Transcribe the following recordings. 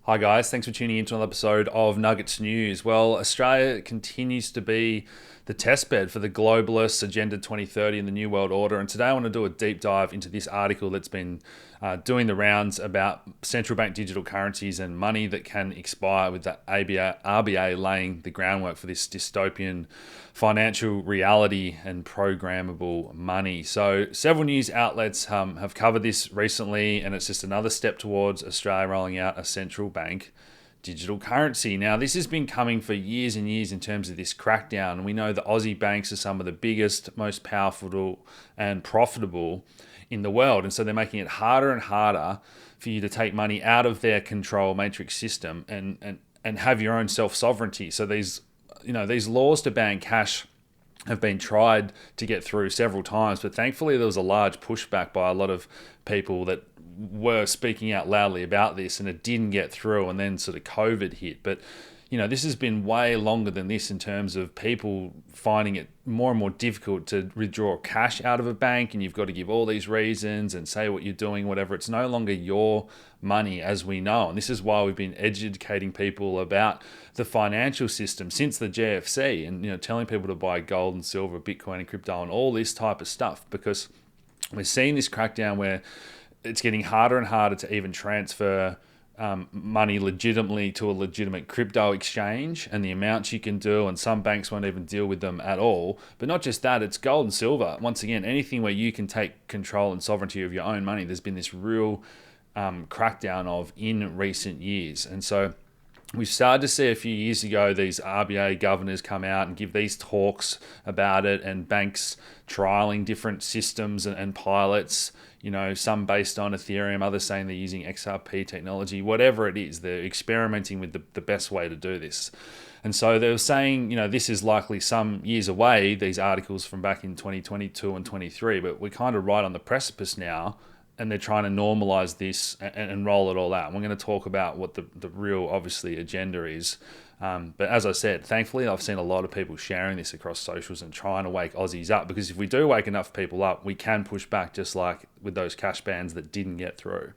Hi guys, thanks for tuning into another episode of Nuggets News. Well, Australia continues to be the testbed for the globalists, Agenda 2030 and the New World Order. And today I want to do a deep dive into this article that's been doing the rounds about central bank digital currencies and money that can expire, with the RBA laying the groundwork for this dystopian financial reality and programmable money. So several news outlets have covered this recently, and it's just another step towards Australia rolling out a central bank digital currency. Now, this has been coming for years and years in terms of this crackdown. And we know the Aussie banks are some of the biggest, most powerful and profitable in the world. And so they're making it harder and harder for you to take money out of their control matrix system and have your own self-sovereignty. So these laws to ban cash have been tried to get through several times, but thankfully there was a large pushback by a lot of people that were speaking out loudly about this, and it didn't get through, and then sort of COVID hit. But this has been way longer than this in terms of people finding it more and more difficult to withdraw cash out of a bank, and you've got to give all these reasons and say what you're doing, whatever. It's no longer your money as we know. And this is why we've been educating people about the financial system since the GFC, and telling people to buy gold and silver, Bitcoin and crypto and all this type of stuff, because we're seeing this crackdown where it's getting harder and harder to even transfer money legitimately to a legitimate crypto exchange, and the amounts you can do, and some banks won't even deal with them at all. But not just that, it's gold and silver. Once again, anything where you can take control and sovereignty of your own money, there's been this real crackdown of in recent years. And so we started to see a few years ago these RBA governors come out and give these talks about it, and banks trialing different systems and pilots, some based on Ethereum, others saying they're using XRP technology, whatever it is, they're experimenting with the best way to do this. And so they were saying, this is likely some years away, these articles from back in 2022 and 23, but we're kind of right on the precipice now, and they're trying to normalize this and roll it all out. And we're going to talk about what the real, obviously, agenda is. But as I said, thankfully, I've seen a lot of people sharing this across socials and trying to wake Aussies up, because if we do wake enough people up, we can push back, just like with those cash bans that didn't get through.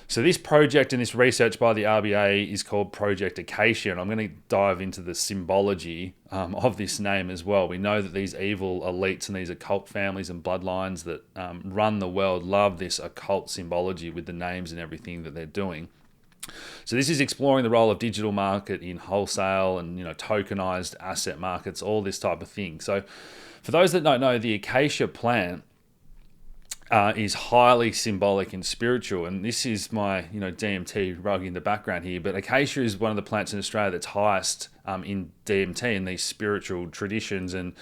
So this project and this research by the RBA is called Project Acacia, and I'm going to dive into the symbology of this name as well. We know that these evil elites and these occult families and bloodlines that run the world love this occult symbology with the names and everything that they're doing. So this is exploring the role of digital market in wholesale and tokenized asset markets, all this type of thing. So for those that don't know, the Acacia plant is highly symbolic and spiritual, and this is my DMT rug in the background here. But Acacia is one of the plants in Australia that's highest in DMT and these spiritual traditions, and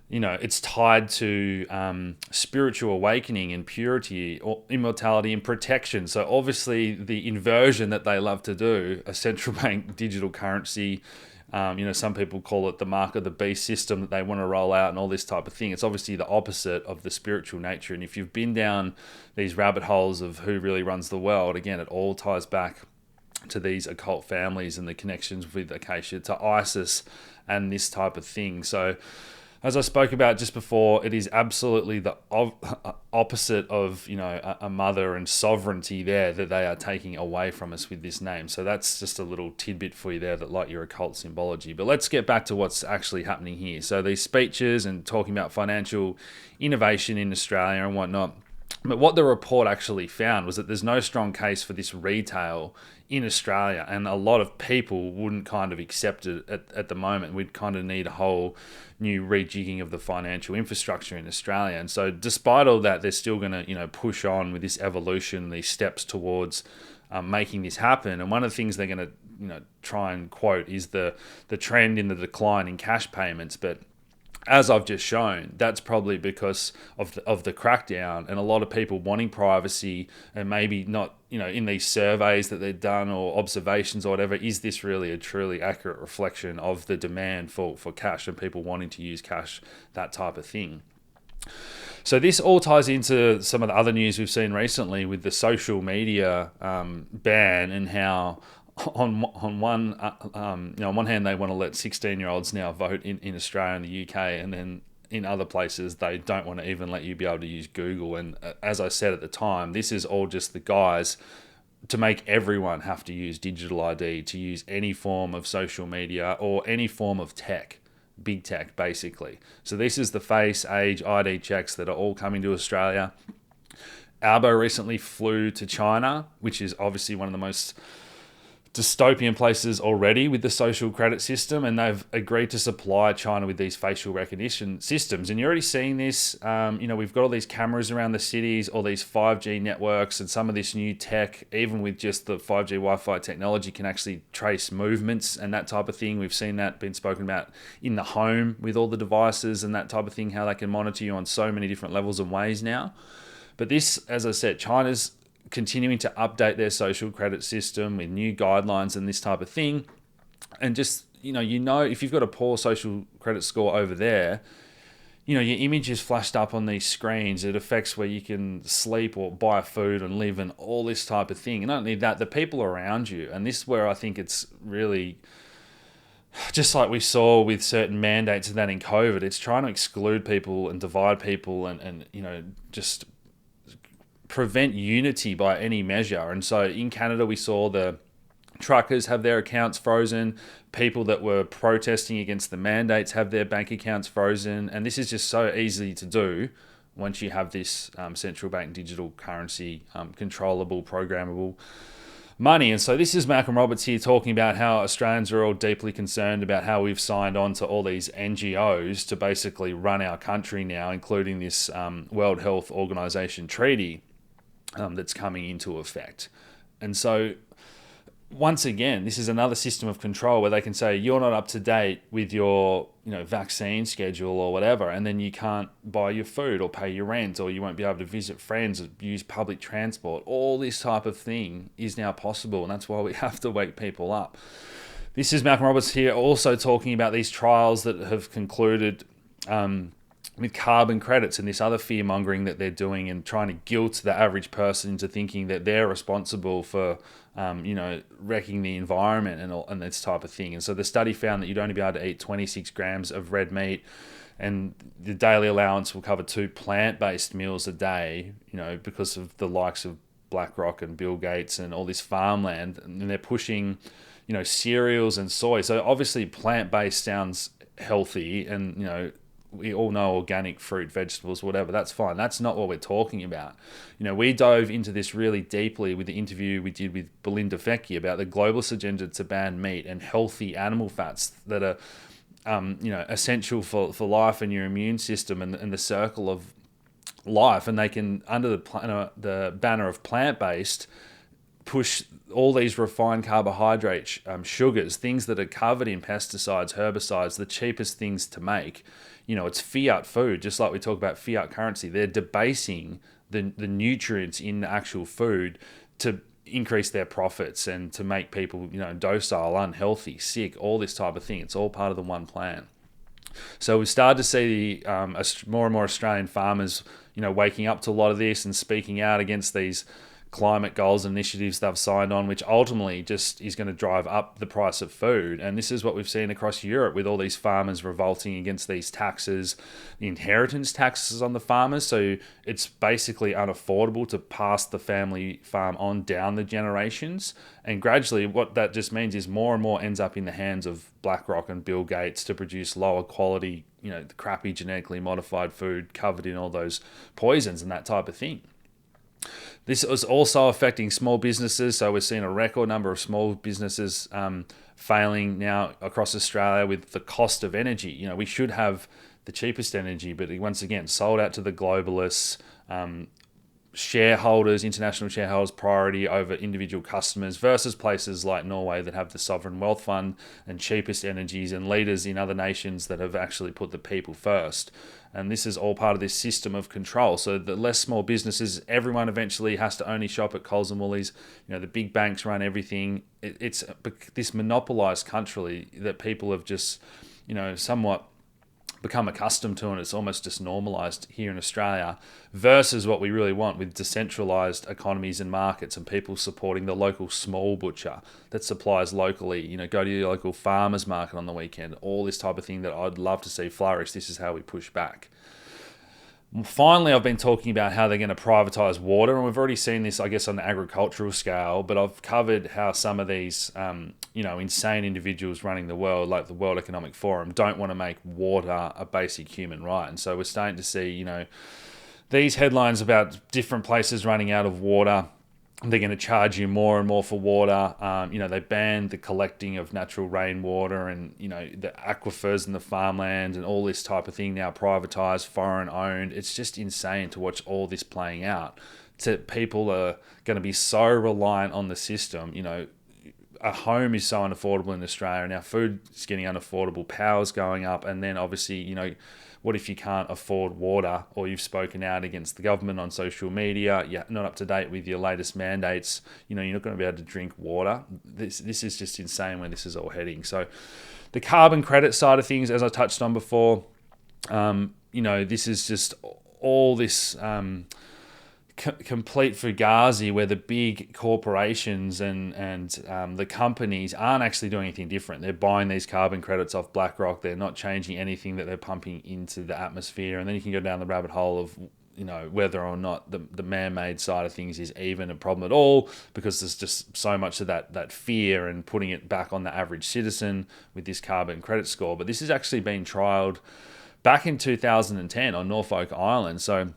it's tied to spiritual awakening and purity, or immortality and protection. So obviously the inversion that they love to do, a central bank digital currency, some people call it the mark of the beast system that they want to roll out and all this type of thing. It's obviously the opposite of the spiritual nature. And if you've been down these rabbit holes of who really runs the world, again, it all ties back to these occult families and the connections with Acacia to ISIS and this type of thing. So as I spoke about just before, it is absolutely the opposite of a mother and sovereignty there that they are taking away from us with this name. So that's just a little tidbit for you there that like your occult symbology. But let's get back to what's actually happening here. So these speeches and talking about financial innovation in Australia and whatnot. But what the report actually found was that there's no strong case for this retail in Australia, and a lot of people wouldn't kind of accept it at the moment. We'd kind of need a whole new rejigging of the financial infrastructure in Australia. And so despite all that, they're still going to push on with this evolution, these steps towards making this happen. And one of the things they're going to try and quote is the trend in the decline in cash payments. But as I've just shown, that's probably because of the crackdown and a lot of people wanting privacy, and maybe not, in these surveys that they've done or observations or whatever, is this really a truly accurate reflection of the demand for cash and people wanting to use cash, that type of thing. So this all ties into some of the other news we've seen recently with the social media ban, and how on one hand they want to let 16-year-olds now vote in Australia and the UK, and then in other places they don't want to even let you be able to use Google. And as I said at the time, this is all just the guys to make everyone have to use digital ID, to use any form of social media or any form of tech, big tech basically. So this is the face, age, ID checks that are all coming to Australia. Albo recently flew to China, which is obviously one of the most dystopian places already with the social credit system, and they've agreed to supply China with these facial recognition systems. And you're already seeing this. We've got all these cameras around the cities, all these 5G networks, and some of this new tech, even with just the 5G Wi-Fi technology, can actually trace movements and that type of thing. We've seen that been spoken about in the home with all the devices and that type of thing, how they can monitor you on so many different levels and ways now. But this, as I said, China's continuing to update their social credit system with new guidelines and this type of thing. And just, if you've got a poor social credit score over there, your image is flashed up on these screens. It affects where you can sleep or buy food and live and all this type of thing. And not only that, the people around you. And this is where I think it's really, just like we saw with certain mandates and that in COVID, it's trying to exclude people and divide people and just prevent unity by any measure. And so in Canada, we saw the truckers have their accounts frozen. People that were protesting against the mandates have their bank accounts frozen. And this is just so easy to do once you have this central bank digital currency, controllable, programmable money. And so this is Malcolm Roberts here talking about how Australians are all deeply concerned about how we've signed on to all these NGOs to basically run our country now, including this World Health Organization treaty that's coming into effect. And so once again, this is another system of control where they can say you're not up to date with your vaccine schedule or whatever, and then you can't buy your food or pay your rent, or you won't be able to visit friends or use public transport. All this type of thing is now possible, and that's why we have to wake people up. This is Malcolm Roberts here, also talking about these trials that have concluded with carbon credits and this other fear mongering that they're doing, and trying to guilt the average person into thinking that they're responsible for, wrecking the environment and this type of thing. And so the study found that you'd only be able to eat 26 grams of red meat, and the daily allowance will cover 2 plant-based meals a day, because of the likes of BlackRock and Bill Gates and all this farmland, and they're pushing, cereals and soy. So obviously plant-based sounds healthy, and, we all know organic fruit, vegetables, whatever, that's fine. That's not what we're talking about. We dove into this really deeply with the interview we did with Belinda Fecky about the globalist agenda to ban meat and healthy animal fats that are, essential for life and your immune system and the circle of life. And they can, under the banner of plant-based, push all these refined carbohydrate sugars, things that are covered in pesticides, herbicides, the cheapest things to make. It's fiat food, just like we talk about fiat currency. They're debasing the nutrients in the actual food to increase their profits and to make people, docile, unhealthy, sick, all this type of thing. It's all part of the one plan. So we started to see more and more Australian farmers, waking up to a lot of this and speaking out against these climate goals and initiatives they've signed on, which ultimately just is going to drive up the price of food. And this is what we've seen across Europe with all these farmers revolting against these taxes, the inheritance taxes on the farmers. So it's basically unaffordable to pass the family farm on down the generations. And gradually what that just means is more and more ends up in the hands of BlackRock and Bill Gates to produce lower quality, the crappy genetically modified food covered in all those poisons and that type of thing. This is also affecting small businesses. So we're seeing a record number of small businesses failing now across Australia with the cost of energy. We should have the cheapest energy, but once again, sold out to the globalists, shareholders, international shareholders priority over individual customers, versus places like Norway that have the sovereign wealth fund and cheapest energies, and leaders in other nations that have actually put the people first. And this is all part of this system of control. So the less small businesses, everyone eventually has to only shop at Coles and Woolies. The big banks run everything. It's this monopolized country that people have just, somewhat become accustomed to, and it's almost just normalized here in Australia, versus what we really want with decentralized economies and markets and people supporting the local small butcher that supplies locally. Go to your local farmers market on the weekend, all this type of thing that I'd love to see flourish. This is how we push back. Finally, I've been talking about how they're going to privatize water, and we've already seen this, I guess, on the agricultural scale. But I've covered how some of these, insane individuals running the world, like the World Economic Forum, don't want to make water a basic human right. And so we're starting to see, these headlines about different places running out of water. They're going to charge you more and more for water. They banned the collecting of natural rainwater, and the aquifers and the farmland and all this type of thing now privatized, foreign owned. It's just insane to watch all this playing out. People are going to be so reliant on the system. A home is so unaffordable in Australia, and our food is getting unaffordable. Power's going up, and then obviously, what if you can't afford water, or you've spoken out against the government on social media, you're not up to date with your latest mandates, you're not going to be able to drink water. This is just insane where this is all heading. So the carbon credit side of things, as I touched on before, this is just all this complete fugazi where the big corporations and the companies aren't actually doing anything different. They're buying these carbon credits off BlackRock. They're not changing anything that they're pumping into the atmosphere. And then you can go down the rabbit hole of whether or not the man-made side of things is even a problem at all, because there's just so much of that fear and putting it back on the average citizen with this carbon credit score. But this has actually been trialled back in 2010 on Norfolk Island. So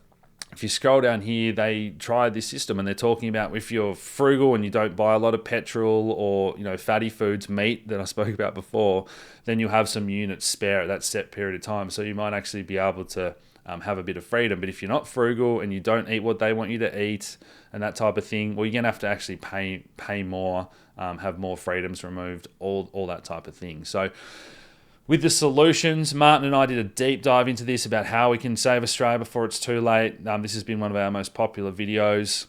if you scroll down here, they tried this system, and they're talking about if you're frugal and you don't buy a lot of petrol or fatty foods, meat that I spoke about before, then you'll have some units spare at that set period of time. So you might actually be able to have a bit of freedom. But if you're not frugal and you don't eat what they want you to eat and that type of thing, well, you're gonna have to actually pay more, have more freedoms removed, all that type of thing. So with the solutions, Martin and I did a deep dive into this about how we can save Australia before it's too late. This has been one of our most popular videos.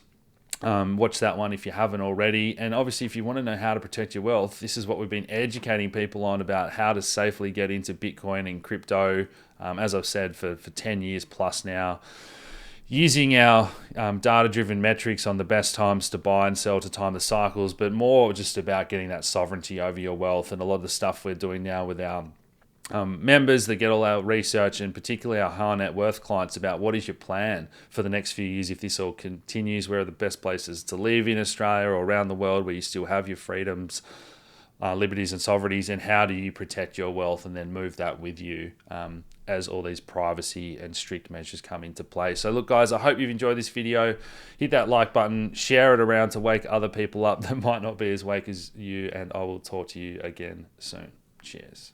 Watch that one if you haven't already. And obviously, if you want to know how to protect your wealth, this is what we've been educating people on, about how to safely get into Bitcoin and crypto, as I've said, for 10 years plus now. Using our data-driven metrics on the best times to buy and sell to time the cycles, but more just about getting that sovereignty over your wealth. And a lot of the stuff we're doing now with our members that get all our research, and particularly our high net worth clients, about what is your plan for the next few years if this all continues. Where are the best places to live in Australia or around the world where you still have your freedoms, liberties and sovereignties, and how do you protect your wealth and then move that with you as all these privacy and strict measures come into play. So look, guys, I hope you've enjoyed this video. Hit that like button, share it around to wake other people up that might not be as awake as you, and I will talk to you again soon. Cheers.